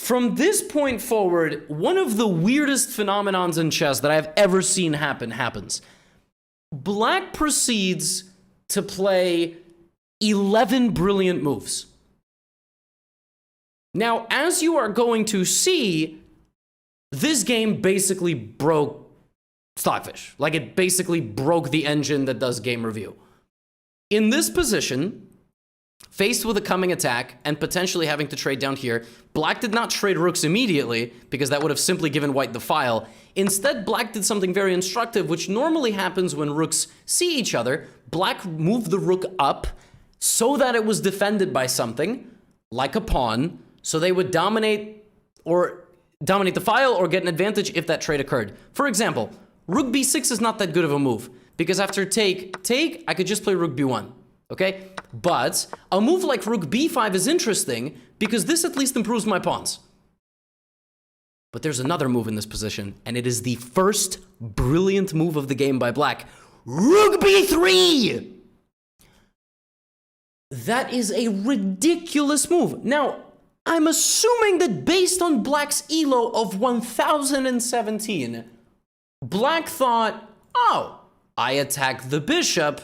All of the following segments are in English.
From this point forward, one of the weirdest phenomenons in chess that I've ever seen happens. Black proceeds to play 11 brilliant moves. Now, as you are going to see, this game basically broke Stockfish. Like, it basically broke the engine that does game review. In this position, faced with a coming attack and potentially having to trade down here, Black did not trade rooks immediately because that would have simply given White the file. Instead, Black did something very instructive, which normally happens when rooks see each other. Black moved the rook up so that it was defended by something, like a pawn, so they would dominate the file or get an advantage if that trade occurred. For example, rook b6 is not that good of a move, because after take, I could just play rook b1. Okay, but a move like rook b5 is interesting because this at least improves my pawns. But there's another move in this position, and it is the first brilliant move of the game by Black. Rook b3! That is a ridiculous move. Now, I'm assuming that based on Black's elo of 1017, Black thought, oh, I attack the bishop,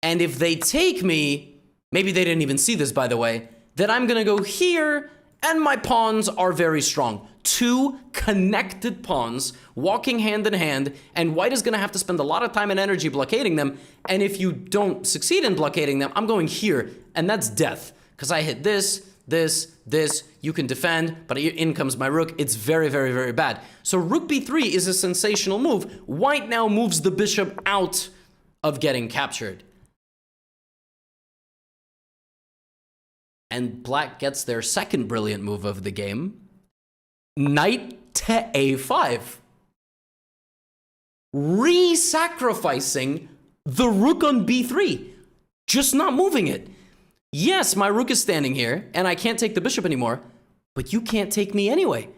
and if they take me, maybe they didn't even see this, by the way, that I'm gonna go here, and my pawns are very strong. Two connected pawns walking hand in hand, and White is gonna have to spend a lot of time and energy blockading them, and if you don't succeed in blockading them, I'm going here, and that's death. Because I hit this, you can defend, but in comes my rook. It's very, very, very bad. So rook b3 is a sensational move. White now moves the bishop out of getting captured. And Black gets their second brilliant move of the game. Knight to a5. Re-sacrificing the rook on b3. Just not moving it. Yes, my rook is standing here, and I can't take the bishop anymore, but you can't take me anyway.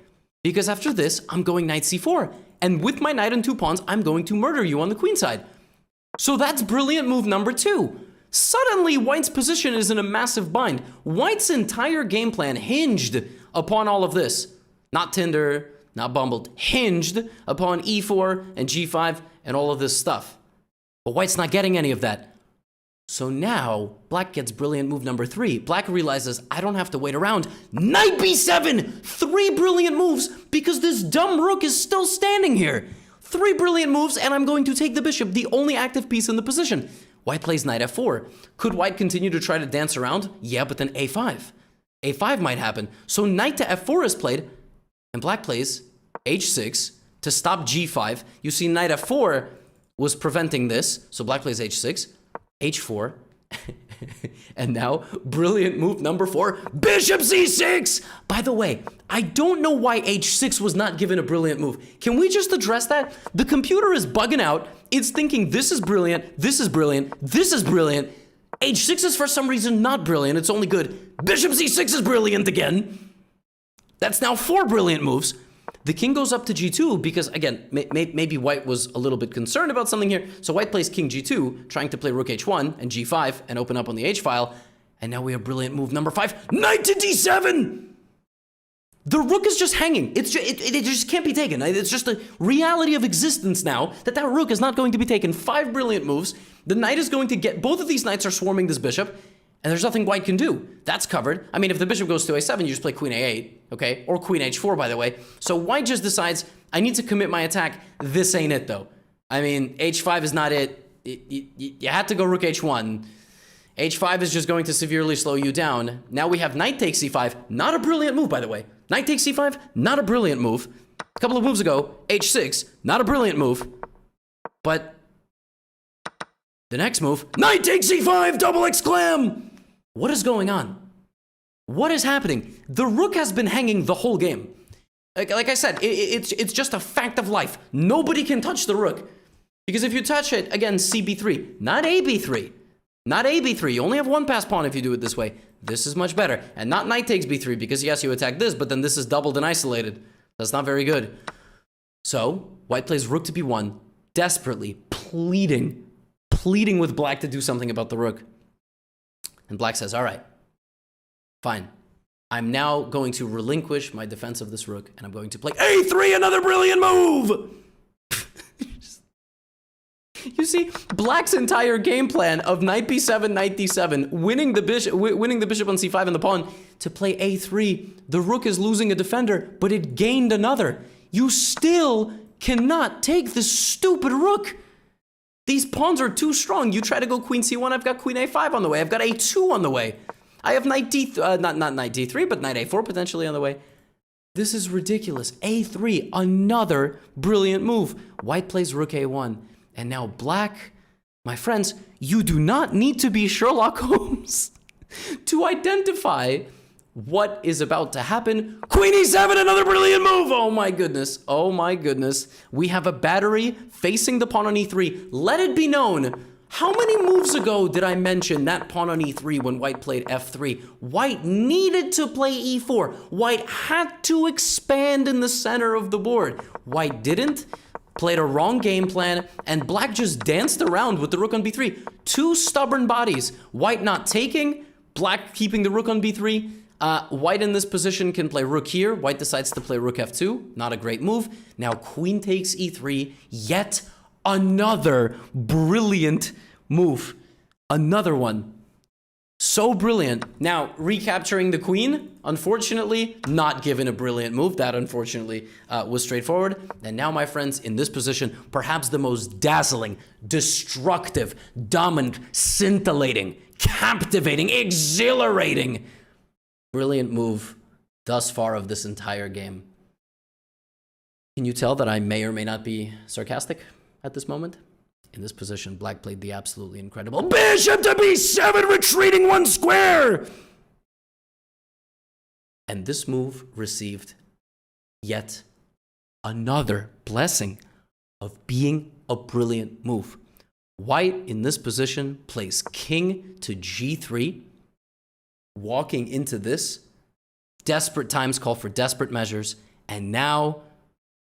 Because after this, I'm going knight c4. And with my knight and two pawns, I'm going to murder you on the queen side. So that's brilliant move number 2. Suddenly, White's position is in a massive bind. White's entire game plan hinged upon all of this. Not Tinder, not Bumbled. Hinged upon e4 and g5 and all of this stuff. But White's not getting any of that. So now, Black gets brilliant move number 3. Black realizes, I don't have to wait around. Knight b7! 3 brilliant moves because this dumb rook is still standing here. 3 brilliant moves, and I'm going to take the bishop, the only active piece in the position. White plays knight f4. Could White continue to try to dance around? Yeah, but then a5. a5 might happen. So knight to f4 is played, and Black plays h6 to stop g5. You see knight f4 was preventing this, so Black plays h6, h4, and now brilliant move number 4, bishop c6! By the way, I don't know why h6 was not given a brilliant move. Can we just address that? The computer is bugging out. It's thinking this is brilliant, this is brilliant, this is brilliant. h6 is for some reason not brilliant, it's only good. Bishop c6 is brilliant again. That's now 4 brilliant moves. The king goes up to g2 because, again, maybe White was a little bit concerned about something here. So White plays king g2, trying to play rook h1 and g5 and open up on the h-file. And now we have brilliant move number 5, knight to d7! The rook is just hanging. It just can't be taken. It's just a reality of existence now that that rook is not going to be taken. 5 brilliant moves. The knight is going to get... Both of these knights are swarming this bishop. And there's nothing White can do. That's covered. I mean, if the bishop goes to a7, you just play queen a8, okay? Or queen h4, by the way. So White just decides, I need to commit my attack. This ain't it, though. I mean, h5 is not it. You had to go rook h1. h5 is just going to severely slow you down. Now we have knight takes c5. Not a brilliant move, by the way. Knight takes c5, not a brilliant move. A couple of moves ago, h6, not a brilliant move. But the next move, knight takes c5, double exclam! What is going on? What is happening? The rook has been hanging the whole game. Like I said, it's just a fact of life. Nobody can touch the rook. Because if you touch it, again, cb3, not ab3. Not ab3. You only have one pass pawn if you do it this way. This is much better. And not knight takes b3, because yes, you attack this, but then this is doubled and isolated. That's not very good. So, White plays rook to b1, desperately pleading with Black to do something about the rook. And Black says, all right, fine. I'm now going to relinquish my defense of this rook, and I'm going to play a3, another brilliant move! You see, black's entire game plan of knight b7, knight d7, winning the bishop on c5 and the pawn, to play a3. The rook is losing a defender, but it gained another. You still cannot take this stupid rook. These pawns are too strong. You try to go queen c1, I've got queen a5 on the way. I've got a2 on the way. I have knight not knight d3, but knight a4 potentially on the way. This is ridiculous. a3, another brilliant move. White plays rook a1. And now black, my friends, you do not need to be Sherlock Holmes to identify what is about to happen. Queen e7, another brilliant move. Oh my goodness. Oh my goodness. We have a battery facing the pawn on e3. Let it be known, how many moves ago did I mention that pawn on e3 when white played f3? White needed to play e4. White had to expand in the center of the board. White didn't. Played a wrong game plan, and black just danced around with the rook on b3. Two stubborn bodies. White not taking, black keeping the rook on b3. White in this position can play rook here. White decides to play rook f2. Not a great move. Now queen takes e3. Yet another brilliant move. Another one. So brilliant. Now, recapturing the queen, unfortunately, not given a brilliant move. That, unfortunately, was straightforward. And now, my friends, in this position, perhaps the most dazzling, destructive, dominant, scintillating, captivating, exhilarating, brilliant move thus far of this entire game. Can you tell that I may or may not be sarcastic at this moment? In this position, black played the absolutely incredible bishop to b7, retreating one square! And this move received yet another blessing of being a brilliant move. White, in this position, plays king to g3. Walking into this, desperate times call for desperate measures. And now,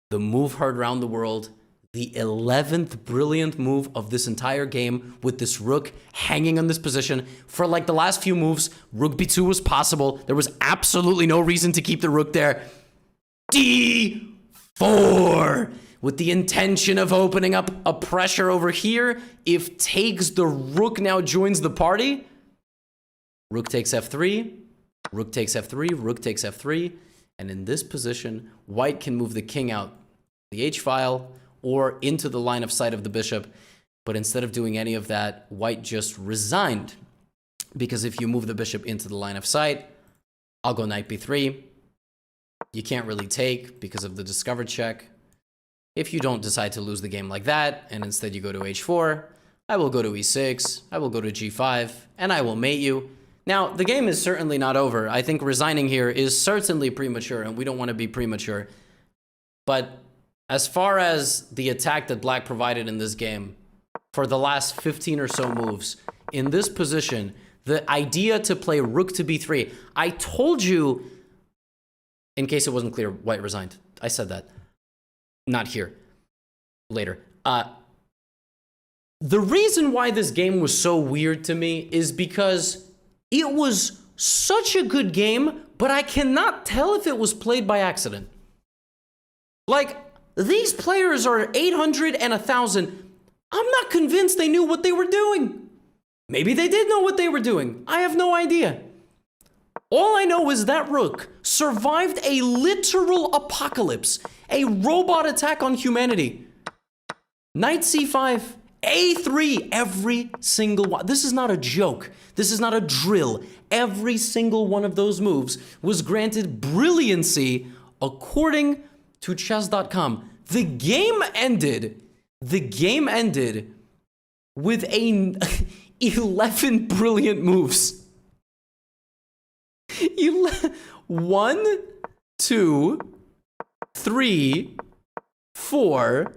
the move heard around the world, the 11th brilliant move of this entire game, with this rook hanging on this position. For like the last few moves, rook b2 was possible. There was absolutely no reason to keep the rook there. d4, with the intention of opening up a pressure over here. If takes, the rook now joins the party. Rook takes f3, rook takes f3, rook takes f3. And in this position, white can move the king out the h-file or into the line of sight of the bishop. But instead of doing any of that, white just resigned. Because if you move the bishop into the line of sight, I'll go knight b3. You can't really take because of the discovered check. If you don't decide to lose the game like that, and instead you go to h4, I will go to e6, I will go to g5, and I will mate you. Now, the game is certainly not over. I think resigning here is certainly premature, and we don't want to be premature. But as far as the attack that black provided in this game, for the last 15 or so moves, in this position, the idea to play rook to b3, I told you, in case it wasn't clear, white resigned. I said that. Not here. Later. The reason why this game was so weird to me is because it was such a good game, but I cannot tell if it was played by accident. Like, these players are 800 and 1,000. I'm not convinced they knew what they were doing. Maybe they did know what they were doing. I have no idea. All I know is that rook survived a literal apocalypse, a robot attack on humanity. Knight c5, a3, every single one. This is not a joke. This is not a drill. Every single one of those moves was granted brilliancy according to chess.com. The game ended with 11 brilliant moves. 1, 2, 3, 4,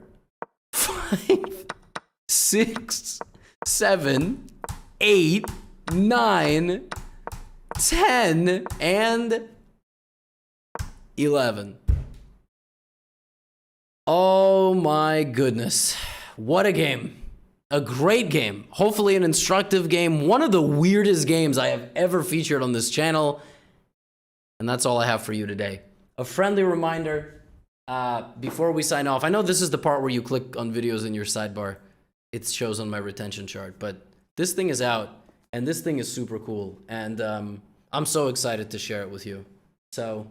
5, 6, 7, 8, 9, 10, and 11. Oh my goodness. What a game. A great game. Hopefully an instructive game. One of the weirdest games I have ever featured on this channel. And that's all I have for you today. A friendly reminder before we sign off. I know this is the part where you click on videos in your sidebar. It shows on my retention chart, but this thing is out and this thing is super cool. And I'm so excited to share it with you. So,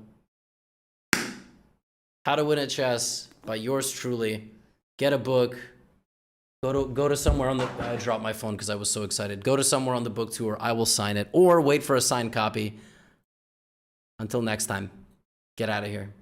How to Win at Chess by yours truly. Get a book. Go to somewhere on the... I dropped my phone because I was so excited. Go to somewhere on the book tour. I will sign it. Or wait for a signed copy. Until next time, get out of here.